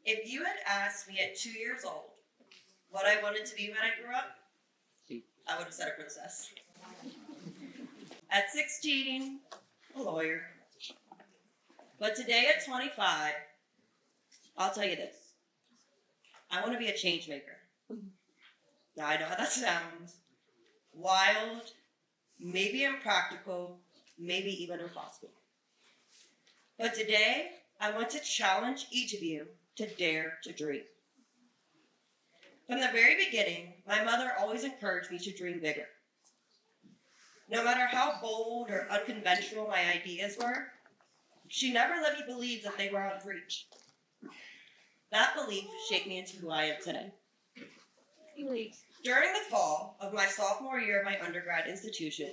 If you had asked me at 2 years old what I wanted to be when I grew up, I would have said a princess. At 16, a lawyer. But today at 25, I'll tell you this. I want to be a change maker. Now, I know how that sounds. Wild, maybe impractical, maybe even impossible. But today, I want to challenge each of you to dare to dream. From the very beginning, my mother always encouraged me to dream bigger. No matter how bold or unconventional my ideas were, she never let me believe that they were out of reach. That belief shaped me into who I am today. During the fall of my sophomore year of my undergrad institution,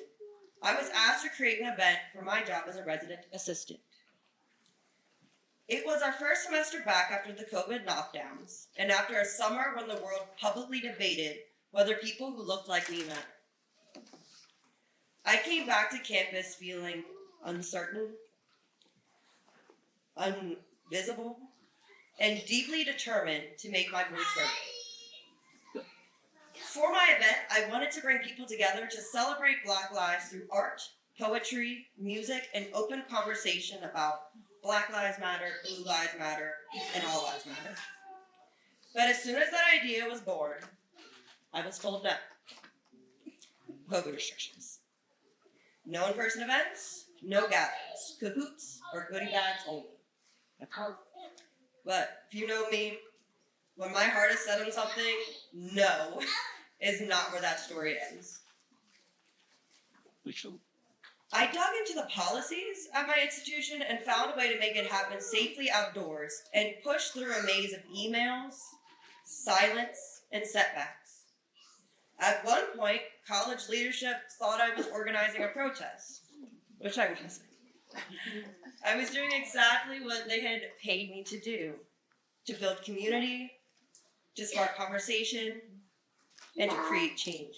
I was asked to create an event for my job as a resident assistant. It was our first semester back after the COVID knockdowns, and after a summer when the world publicly debated whether people who looked like me mattered. I came back to campus feeling uncertain, invisible, and deeply determined to make my voice heard. For my event, I wanted to bring people together to celebrate Black lives through art, poetry, music, and open conversation about Black Lives Matter, Blue Lives Matter, and All Lives Matter. But as soon as that idea was born, I was told no. COVID restrictions. No in-person events, no gatherings, cahoots, or goodie bags only. But if you know me, when my heart is set on something, no is not where that story ends. I dug into the policies at my institution and found a way to make it happen safely outdoors and pushed through a maze of emails, silence, and setbacks. At one point, college leadership thought I was organizing a protest, which I wasn't. I was doing exactly what they had paid me to do, to build community, to spark conversation, and to create change.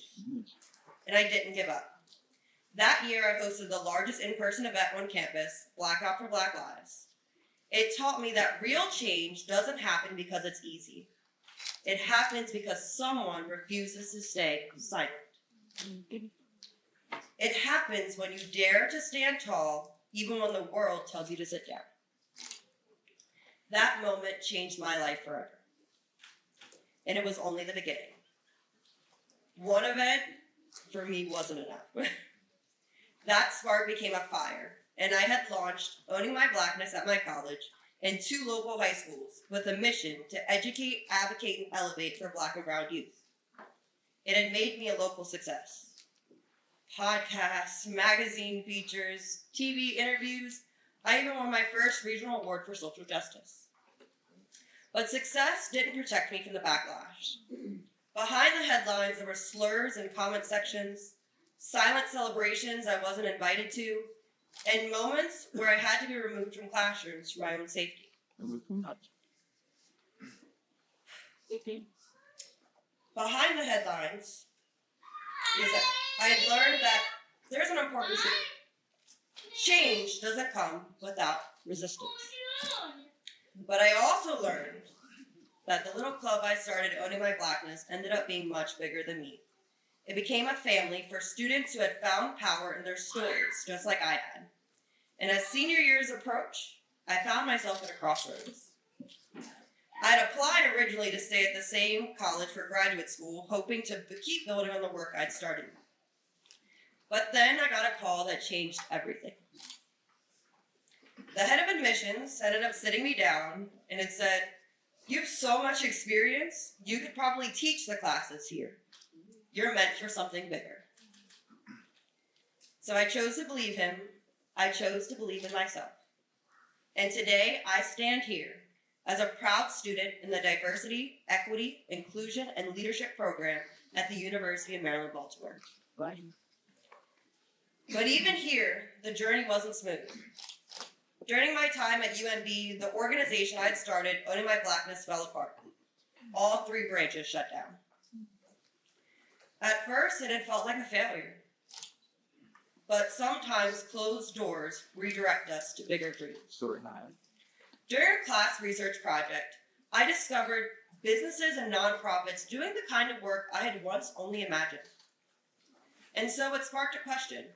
And I didn't give up. That year, I hosted the largest in-person event on campus, Blackout for Black Lives. It taught me that real change doesn't happen because it's easy. It happens because someone refuses to stay silent. It happens when you dare to stand tall, even when the world tells you to sit down. That moment changed my life forever. And it was only the beginning. One event, for me, wasn't enough. That spark became a fire, and I had launched Owning My Blackness at my college and 2 local high schools with a mission to educate, advocate, and elevate for Black and brown youth. It had made me a local success. Podcasts, magazine features, TV interviews. I even won my first regional award for social justice. But success didn't protect me from the backlash. Behind the headlines, there were slurs in comment sections, silent celebrations I wasn't invited to, and moments where I had to be removed from classrooms for my own safety. Behind the headlines, I had learned that there's an important truth. Change doesn't come without resistance. But I also learned that the little club I started, Owning My Blackness, ended up being much bigger than me. It became a family for students who had found power in their stories, just like I had. And as senior years approached, I found myself at a crossroads. I had applied originally to stay at the same college for graduate school, hoping to keep building on the work I'd started. But then I got a call that changed everything. The head of admissions ended up sitting me down, and it said, "You have so much experience, you could probably teach the classes here. You're meant for something bigger." So I chose to believe him. I chose to believe in myself. And today I stand here as a proud student in the Diversity, Equity, Inclusion, and Leadership program at the University of Maryland, Baltimore. But even here, the journey wasn't smooth. During my time at UMB, the organization I had started, Owning My Blackness, fell apart. All 3 branches shut down. At first, it had felt like a failure. But sometimes closed doors redirect us to bigger dreams. During a class research project, I discovered businesses and nonprofits doing the kind of work I had once only imagined. And so it sparked a question.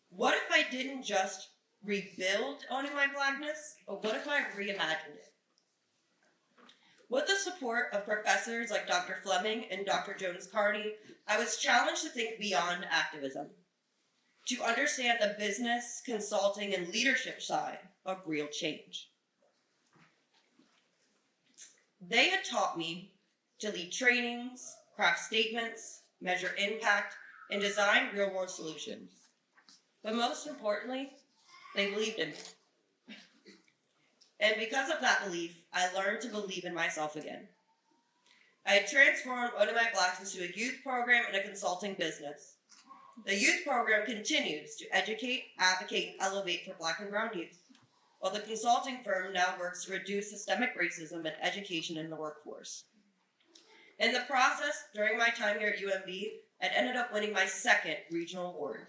What if I didn't just rebuild owning my Blackness, but what if I reimagined it? With the support of professors like Dr. Fleming and Dr. Jones-Carney, I was challenged to think beyond activism, to understand the business, consulting, and leadership side of real change. They had taught me to lead trainings, craft statements, measure impact, and design real-world solutions. But most importantly, they believed in me. And because of that belief, I learned to believe in myself again. I had transformed Owning My Blackness into a youth program and a consulting business. The youth program continues to educate, advocate, and elevate for Black and Brown youth, while the consulting firm now works to reduce systemic racism and education in the workforce. In the process, during my time here at UMB, I ended up winning my second regional award,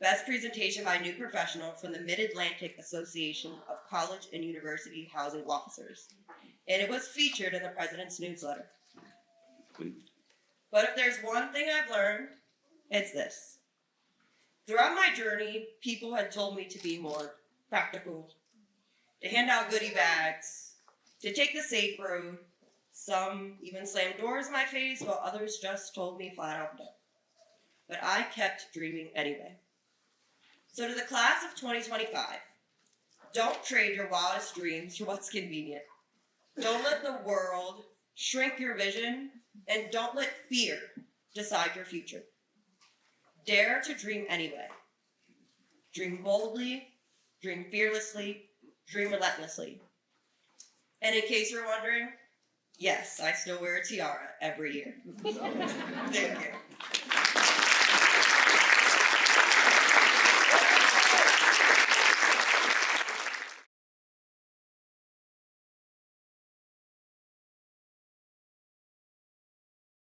Best Presentation by a New Professional from the Mid-Atlantic Association of College and University Housing Officers, and it was featured in the President's newsletter. But if there's one thing I've learned, it's this. Throughout my journey, people had told me to be more practical, to hand out goodie bags, to take the safe road. Some even slammed doors in my face, while others just told me flat out no. But I kept dreaming anyway. So to the class of 2025, don't trade your wildest dreams for what's convenient. Don't let the world shrink your vision, and don't let fear decide your future. Dare to dream anyway. Dream boldly, dream fearlessly, dream relentlessly. And in case you're wondering, yes, I still wear a tiara every year. Thank you.